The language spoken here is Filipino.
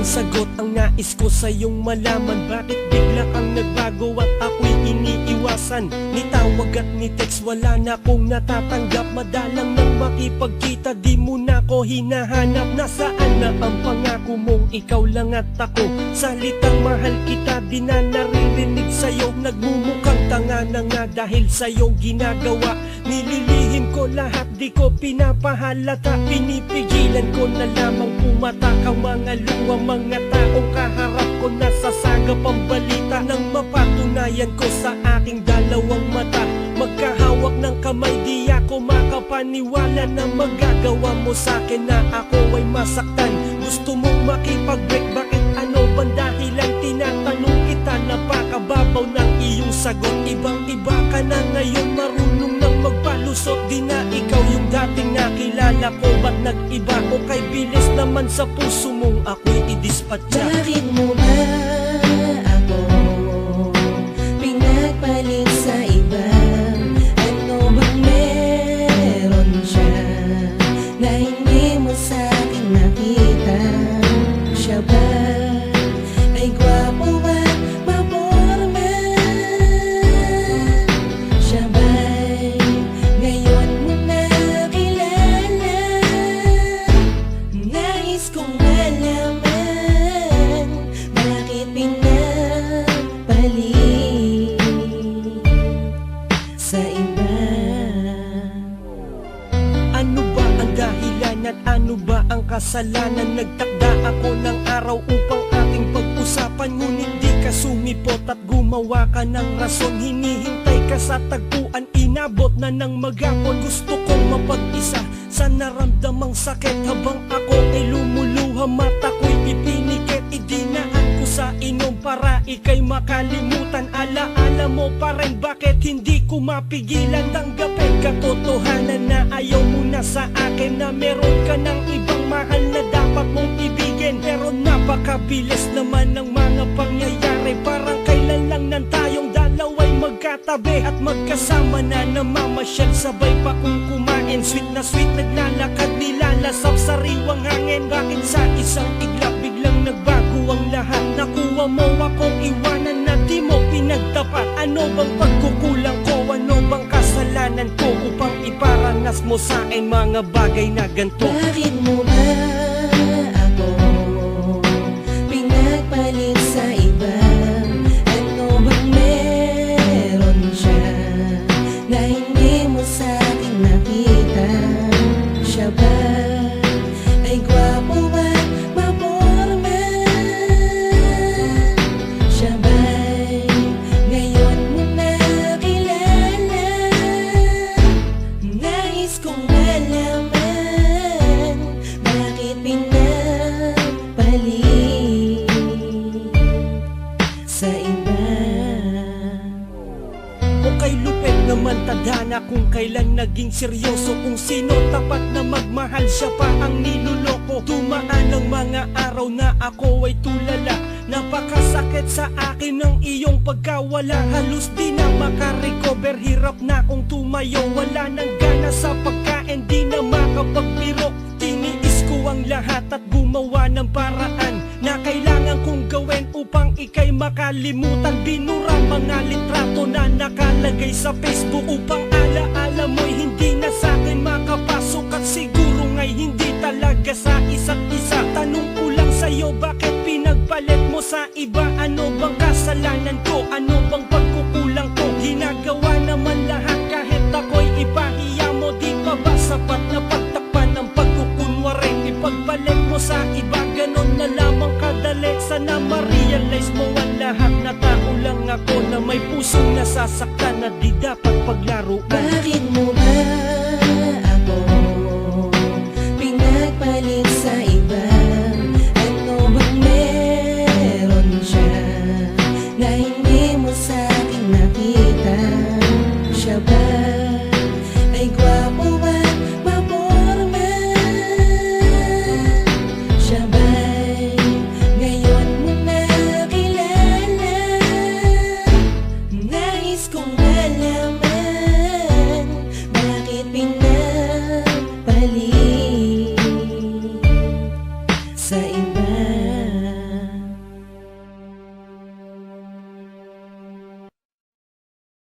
sagot ang nais ko sa iyong malaman. Bakit bigla kang nagbago at ako'y iniiwasan? Ni tawag at ni text wala na akong natatanggap. Madalang nang makipagkita di mo na ko hinahanap. Nasaan na ang pangako mong ikaw lang at ako? Salitang mahal kita di na naririnig sa'yo. Nagmumukhang tanga na nga dahil sa'yo ginagawa. Nililihim ko lahat di ko pinapahalata. Pinipigilan ko na lamang pumatak ang mga luwa. Mga taong kaharap ko nasasagap ang balita. Nang mapatunayan ko sa aking dalawang mata, magkahawak ng kamay di ako makapaniwala na magagawa mo sa'kin na ako ay masaktan. Gusto mong makipag-break, bakit ano bang dahilan? Tinatanong kita, napakababaw ng iyong sagot. Ibang-iba ka na ngayon, marunong nang magpalusot. Di na ikaw yung dating nakilala ko. Ba't nag-iba o kay bilis naman sa puso mong ako'y idispatcha? Bakit mo ba ako pinagpalit sa iba? Ano bang meron siya na hindi mo sa akin nakita? Siya ba ay gwapo at maporma? Siya ba'y ngayon mo nakilala? Nais kong malaman, bakit pinapalit sa iba? Ano ba ang dahilan at ano ba ang kasalanan? Nagtakda ako ng araw upang ating pag-usapan, ngunit di ka sumipot at gumawa ka ng rason. Hinihintay ka sa tagpuan, inabot na ng maghapon. Gusto kong mapag-isa sa naramdamang sakit habang ako ay lumuluha. Mata ko'y ipinikit, idinaan ko sa inom para ika'y makalimutan. Alaala mo pa rin, bakit hindi ko mapigilan? Tanggapin katotohanan na ayaw mo na sa akin, na meron ka ng ibang mahal na dapat mong ibigin. Pero napakabilis naman ng mga pangyayari, parang kailan lang nang tayong dalawa'y magkatabi at magkasama na namamasyal, sabay pa kung kumain. Sweet na sweet, naglalakad, nilalasap sariwang hangin. Bakit sa isang iglap biglang nagbago ang lahat? Nakuha mo akong iwanan na di mo pinagtapat. Ano bang pagkukulang ko? Ano bang kasalanan ko upang iparanas mo sa akin mga bagay na ganito? Bakit mo ba ako pinagpalit sa iba? Ano bang meron siya na hindi mo sa akin nakita? Siya ba ay gwapo at maporma? Siya ba'y ngayon mo nakilala? Nais kong malaman, bakit pinapalit sa iba? O kay lupit naman tadhana kung kailan naging seryoso. Kung sino tapat na magmahal, siya pa ang niluloko. Dumaan ang mga araw na ako ay tulala. Napakasakit sa akin ng iyong pagkawala. Halos di na makarecover, hirap na akong tumayo. Wala nang gana sa pagkain, di na makapagbiro. Tiniis ko ang lahat at gumawa ng paraan na kailangan kong gawin upang ika'y makalimutan. Binura mga litrato na nakalagay sa Facebook upang alaala mo'y hindi na sa akin makapasok. At siguro nga'y hindi talaga sa isa't isa. Tanong ko lang sa'yo, bakit pinagpalit mo sa iba? Ano bang kasalanan ko? Ano bang pagkukulang ko? Ginagawa naman lahat kahit ako'y ipahiya mo. Di pa ba sapat na pagtakpan ang pagkukunwari? Ipagpalit mo sa iba, ganon na lamang kadali. Sana ma-realize mo ang lahat na tao lang ako, na may pusong nasasaktan na di dapat paglaruan. Bakit mo ba ako pinagpalit sa iba? Ano bang meron siya na hindi mo sa akin nakita? Siya ba ay gwapo at maporma? Siya ba'y ngayon mo nakilala? Nais kong malaman, bakit pinapalit sa iba?